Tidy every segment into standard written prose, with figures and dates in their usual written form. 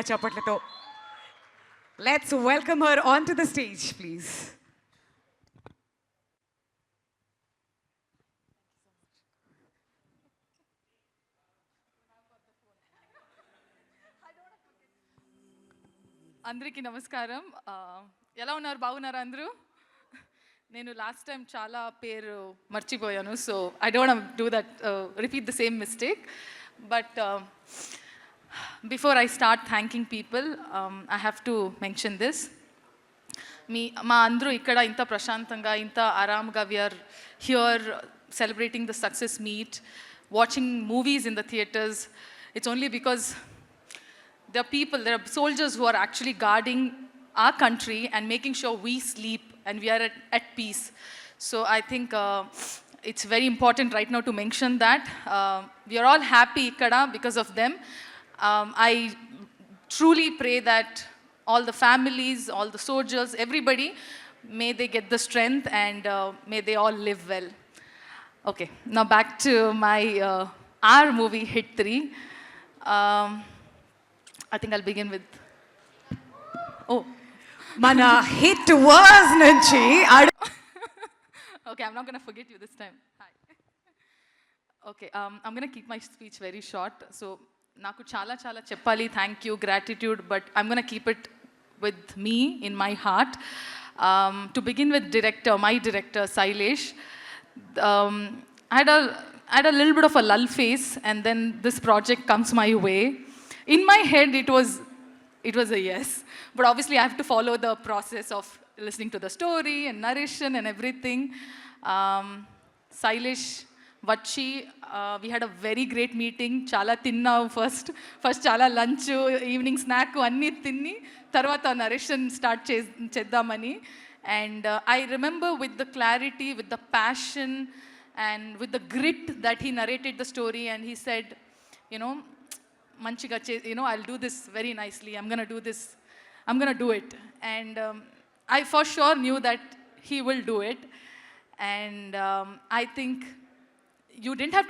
చప్పట్లతో. Let's welcome her onto the stage, please. అందరికీ నమస్కారం. ఎలా ఉన్నారు? బాగున్నారా అందరూ? నేను లాస్ట్ టైం చాలా పేరు మర్చిపోయాను, so I don't do that, repeat the same mistake. But before I start thanking people, I have to mention this. మా అందరూ ఇక్కడ ఇంత ప్రశాంతంగా, ఇంత ఆరామ్గా we are here celebrating the success meet, watching movies in the theatres. It's only because there are soldiers who are actually guarding our country and making sure we sleep and we are at peace. So I think it's very important right now to mention that. We are all happy ikkada because of them. I truly pray that all the families, all the soldiers, everybody, may they get the strength and may they all live well. Okay, now back to my our movie Hit 3. I think I'll begin with, మన hit verse నుంచి okay, I'm not going to forget you this time. Hi. Okay, I'm going to keep my speech very short. So నాకు చాలా చెప్పాలి, thank you, gratitude, but I'm going to keep it with me in my heart. To begin with my director Sailesh. I had a little bit of a lull phase, and then this project comes my way. In my head, it was a yes. But obviously, I have to follow the process of listening to the story and narration and everything. Sailesh, Vachi, we had a very great meeting. Chala tinna first chala lunch, evening snack, anni tinni. Tarvata narration start cheddamani. And I remember with the clarity, with the passion, and with the grit that he narrated the story, and he said, manchiga, I'll do this very nicely. I'm going to do this. I'm going to do it. And I for sure knew that he will do it. And I think you didn't have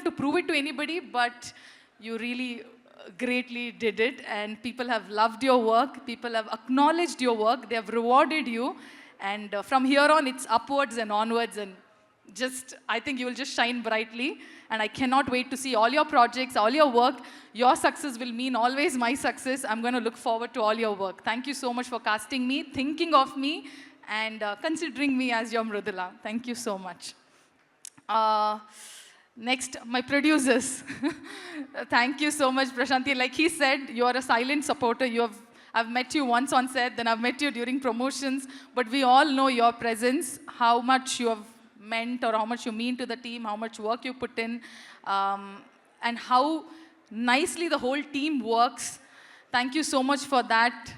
to prove it to anybody, but you really greatly did it. And people have loved your work. People have acknowledged your work. They have rewarded you. And from here on, it's upwards and onwards, and I think you will just shine brightly, and I cannot wait to see all your projects, all your work. Your success will mean always my success. I'm going to look forward to all your work. Thank you so much for casting me, thinking of me, and considering me as your Mrudula. Thank you so much. Next, my producers. Thank you so much, Prashanti. Like he said, you are a silent supporter. I've met you once on set, then I've met you during promotions, but we all know your presence, how much you have meant, or how much you mean to the team, how much work you put in, and how nicely the whole team works. Thank you so much for that,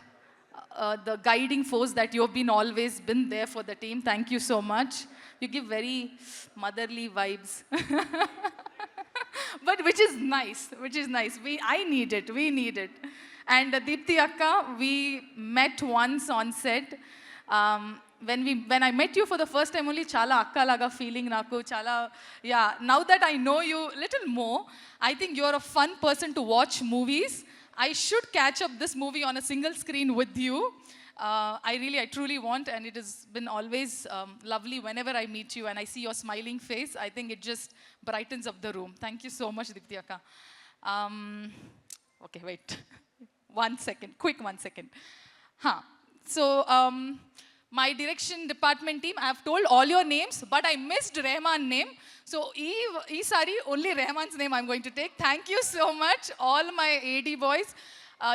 the guiding force that you have always been there for the team. Thank you so much. You give very motherly vibes. But which is nice. I need it, we need it. And Deepthi Akka, we met once on set. When I met you for the first time only, chala akka laga feeling naku, chala, yeah. Now that I know you little more, I think you're a fun person to watch movies. I should catch up this movie on a single screen with you. I truly want, and it has been always lovely whenever I meet you and I see your smiling face. I think it just brightens up the room. Thank you so much, Deepthi Akka. Okay, wait. 1 second, quick 1 second. So, my direction department team, I have told all your names, but I missed Rahman's name. So, sorry, only Rahman's name I'm going to take. Thank you so much, all my AD boys.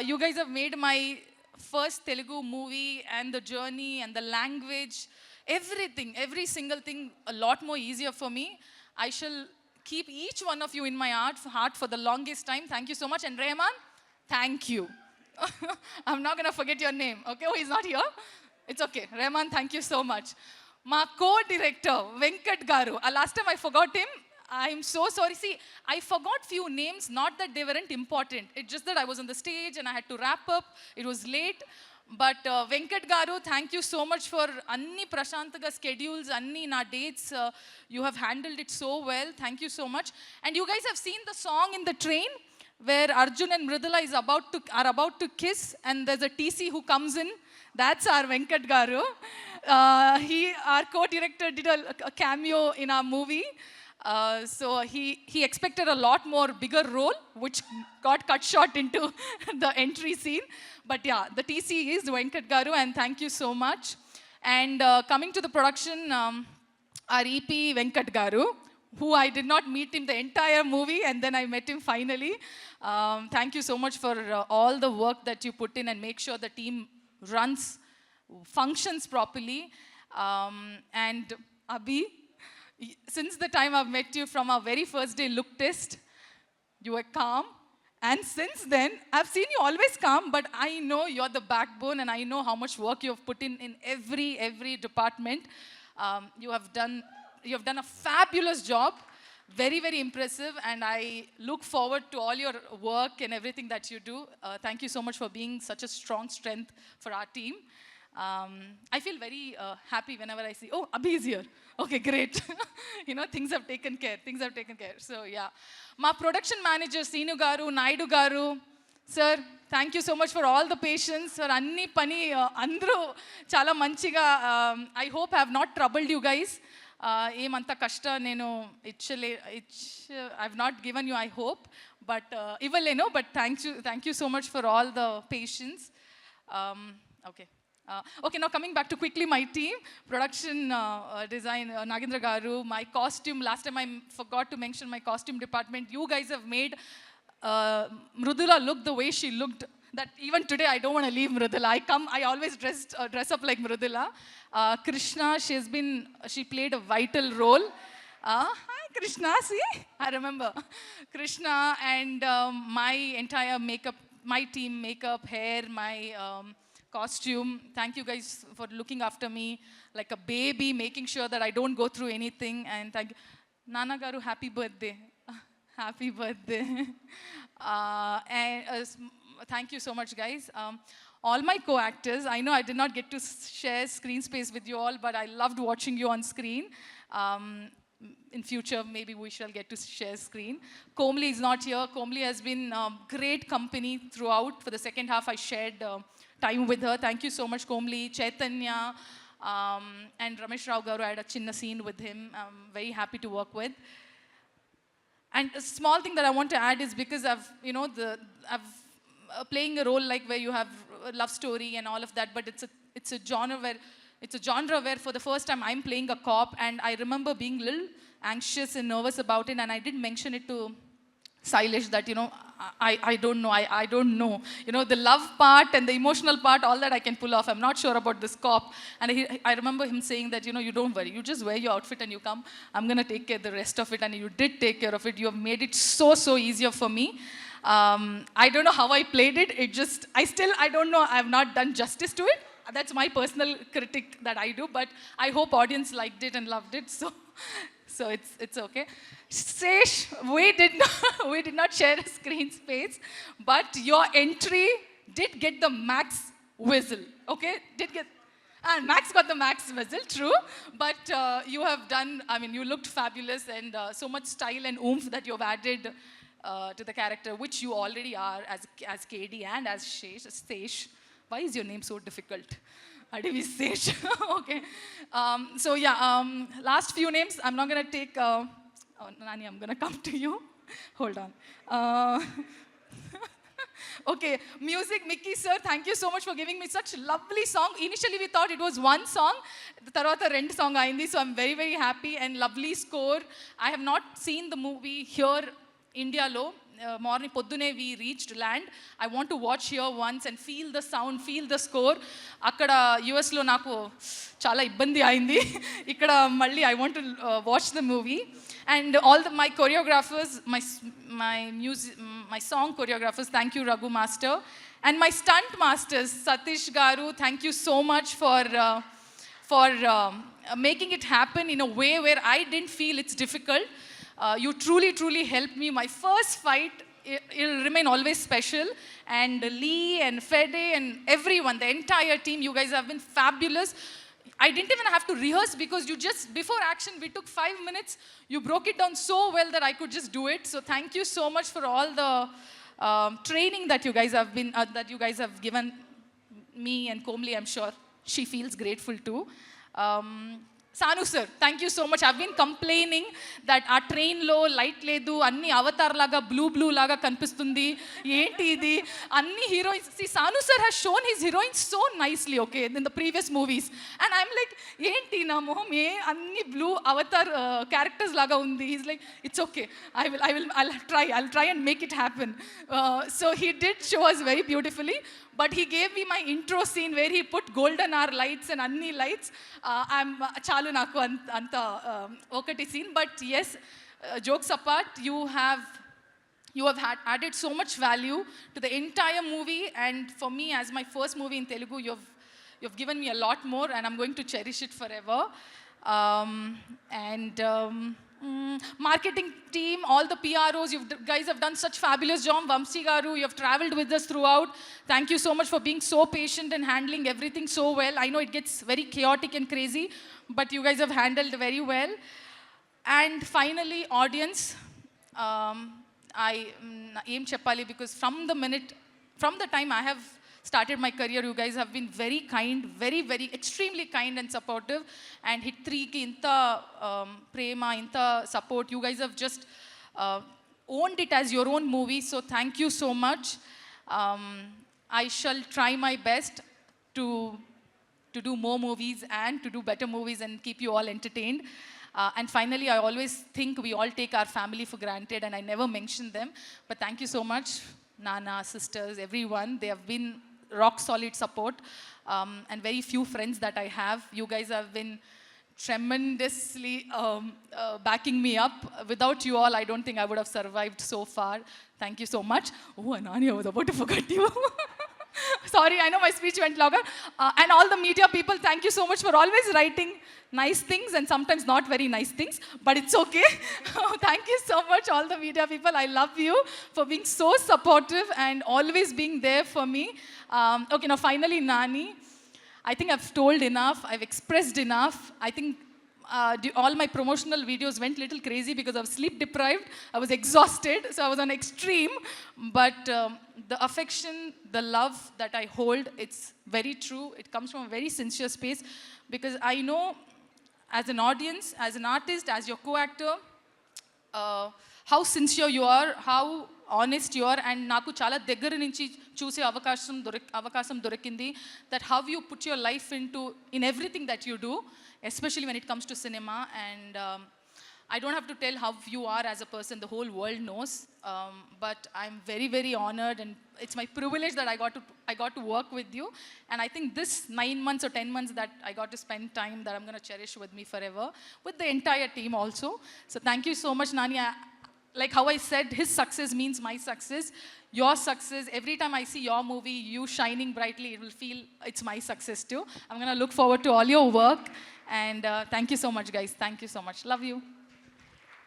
You guys have made my first Telugu movie and the journey and the language, everything, every single thing a lot more easier for me. I shall keep each one of you in my heart for the longest time. Thank you so much. And Rahman, thank you. I'm not going to forget your name, okay? Oh, he's not here? It's okay. Rahman, thank you so much. My co-director, Venkat Garu. Last time I forgot him. I'm so sorry. See, I forgot few names, not that they weren't important. It's just that I was on the stage and I had to wrap up. It was late. But Venkat Garu, thank you so much for anni Prashantaga schedules, anni na dates. You have handled it so well. Thank you so much. And you guys have seen the song in the train. where Arjun and Mridula are about to kiss, and there's a TC who comes in. That's our Venkat Garu. Our co-director, did a cameo in our movie. So he expected a lot more bigger role, which got cut short into the entry scene. But yeah, the TC is Venkat Garu, and thank you so much. And coming to the production, our EP Venkat Garu, who I did not meet him the entire movie, and then I met him finally. Thank you so much for all the work that you put in and make sure the team functions properly. And Abhi, since the time I've met you from our very first day look test, you were calm. And since then, I've seen you always calm, but I know you're the backbone, and I know how much work you've put in every department. You have done a fabulous job, very, very impressive, and I look forward to all your work and everything that you do. Thank you so much for being such a strong strength for our team. I feel very happy whenever I see, oh, Abhi is here. Okay, great. Things have taken care. So, yeah. My production manager, Seenu Garu, Naidu Garu, sir, thank you so much for all the patience. Sir, Anni Pani, Andru, Chala Manchiga. I hope I have not troubled you guys. Emanta kashta nenu I've not given you, I hope. But but thank you so much for all the patience. Okay, now coming back to quickly my team, production design, Nagendra Garu, my costume, last time I forgot to mention my costume department. You guys have made Mridula look the way she looked, that even today I don't want to leave Mridula. I always dress up like Mridula. Krishna, she played a vital role. Hi Krishna, see? I remember. Krishna and my entire makeup, my team, makeup, hair, my costume. Thank you guys for looking after me like a baby, making sure that I don't go through anything. And thank you. Nana Garu, happy birthday. Happy birthday. Thank you so much, guys. All my co-actors, I know I did not get to share screen space with you all, but I loved watching you on screen. In future, maybe we shall get to share screen. Komli is not here. Komli has been great company throughout. For the second half, I shared time with her. Thank you so much, Komli, Chaitanya, and Ramesh Rao Garu. I had a chinna scene with him. I'm very happy to work with. And a small thing that I want to add is because I've playing a role like where you have a love story and all of that, but it's a genre where for the first time I'm playing a cop, and I remember being a little anxious and nervous about it, and I did mention it to Sailesh that, I don't know. The love part and the emotional part, all that I can pull off. I'm not sure about this cop. And I remember him saying that, you don't worry. You just wear your outfit and you come. I'm going to take care of the rest of it. And you did take care of it. You have made it so easier for me. I don't know how I played it. I don't know. I have not done justice to it. That's my personal critic that I do. But I hope audience liked it and loved it. So it's okay. Sesh, we did not share a screen space, but your entry did get the max whistle, okay? And Max got the max whistle, true. But you have done, you looked fabulous, and so much style and oomph that you have added to the character, which you already are as KD and as Sesh. Why is your name so difficult? Adivi Sesh. Okay. So yeah, last few names. I'm not going to take... Nani, I'm going to come to you. Hold on. Okay, music, Mickey sir, thank you so much for giving me such a lovely song. Initially, we thought it was one song. Tarvata rend song ayindi, so I'm very happy, and lovely score. I have not seen the movie here, India lo. Morning poddune we reached land. I want to watch here once and feel the sound, feel the score. Akkada US lo naku chala ibbandi ayindi. Ikkada malli I want to watch the movie. And all my choreographers, my song choreographers, thank you, Raghu Master. And my stunt masters, Satish Garu, thank you so much for making it happen in a way where I didn't feel it's difficult. You truly helped me. My first fight, it'll remain always special. And Lee and Fede and everyone, the entire team, you guys have been fabulous. I didn't even have to rehearse because you just, before action, we took 5 minutes. You broke it down so well that I could just do it. So thank you so much for all the training that you guys have given me and Komli. I'm sure she feels grateful too. Sanu sir, thank you so much. I've been complaining that our train lo light ledu, anni avatar laga blue laga kanipistundi, enti idi, anni heroines. See, Sanu sir has shown his heroines so nicely, okay, in the previous movies, and I'm like, enti na moham anni blue avatar characters laga undi. He's like, it's okay, I'll try and make it happen. So he did show us very beautifully. But he gave me my intro scene where he put golden hour lights and anni lights. I'm chalu naku anta okati scene. But yes, jokes apart, you have added so much value to the entire movie. And for me, as my first movie in Telugu, you've given me a lot more, and I'm going to cherish it forever. Marketing team, all the PROs, you guys have done such fabulous job. Vamsi garu, you have traveled with us throughout. Thank you so much for being so patient and handling everything so well. I know it gets very chaotic and crazy, but you guys have handled very well. And finally, audience, I aim cheppali, because from the time I have started my career, you guys have been very kind, very, very, extremely kind and supportive. And Hit 3 ki inta prema, inta support. You guys have just owned it as your own movie. So thank you so much. I shall try my best to do more movies and to do better movies and keep you all entertained. And finally, I always think we all take our family for granted, and I never mention them. But thank you so much, Nana, sisters, everyone. They have been rock solid support, and very few friends that I have. You guys have been tremendously backing me up. Without you all, I don't think I would have survived so far. Thank you so much. Oh, Anani, I was about to forget you. Sorry, I know my speech went longer. And all the media people, thank you so much for always writing nice things and sometimes not very nice things, but it's okay. Thank you so much, all the media people. I love you for being so supportive and always being there for me. Okay, now finally, Nani, I think I've told enough, I've expressed enough. I think all my promotional videos went a little crazy because I was sleep deprived. I was exhausted, so I was on extreme. But the affection, the love that I hold, it's very true. It comes from a very sincere space, because I know as an audience, as an artist, as your co-actor, how sincere you are, how honest you are, and naku chala daggara nunchi choose avakasam dorikindi, that how you put your life into in everything that you do, especially when it comes to cinema. And I don't have to tell how you are as a person, the whole world knows. But I'm very, very honored, and it's my privilege that I got to work with you. And I think this 9 months or 10 months that I got to spend time, that I'm going to cherish with me forever, with the entire team also. So thank you so much, Nani. Like how I said, his success means my success. Your success, every time I see your movie, you shining brightly, it will feel it's my success too. I'm going to look forward to all your work. And thank you so much, guys. Thank you so much. Love you.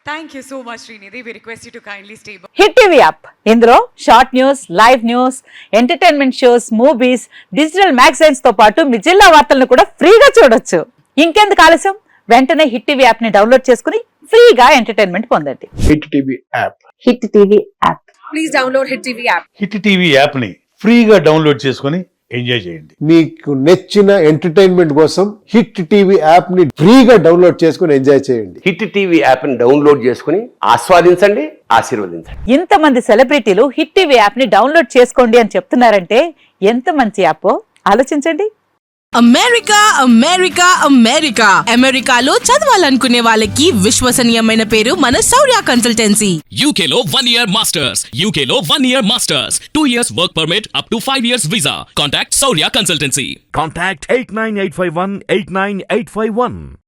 Thank you so much, Srinidhi. We request you to kindly stay back. Hit TV app ఇందులో short news, live news, entertainment shows, movies, digital magazines తో పాటు మీ జిల్లా వార్తలను కూడా ఫ్రీగా చూడొచ్చు. ఇంకెందుకు ఆలస్యం? వెంటనే హిట్ టీవీ యాప్ ని డౌన్లోడ్ చేసుకుని ఫ్రీగా ఎంటర్టైన్మెంట్ పొందండి. Hit TV app. Hit TV app. Please download Hit TV app. Hit TV యాప్ని ఫ్రీగా డౌన్లోడ్ చేసుకొని ఎంజాయ్ చేయండి. మీకు నచ్చిన ఎంటర్టైన్మెంట్ కోసం హిట్ టీవీ యాప్ ని ఫ్రీగా డౌన్లోడ్ చేసుకుని ఎంజాయ్ చేయండి. హిట్ టీవీ యాప్ ని డౌన్లోడ్ చేసుకుని ఆస్వాదించండి, ఆశీర్వదించండి. ఇంతమంది సెలబ్రిటీలు హిట్ టీవీ యాప్ ని డౌన్లోడ్ చేసుకోండి అని చెప్తున్నారంటే ఎంత మంచి యాప్ ఆలోచించండి. అమెరికా అమెరికాలో చదవాలనుకునే వాళ్ళకి విశ్వసనీయమైన పేరు మన శౌర్య కన్సల్టెన్సీ. UK లో 1 year masters, UK లో 1 year masters, 2 years work permit up to 5 years visa. Contact Saurya Consultancy. Contact 89851 89851.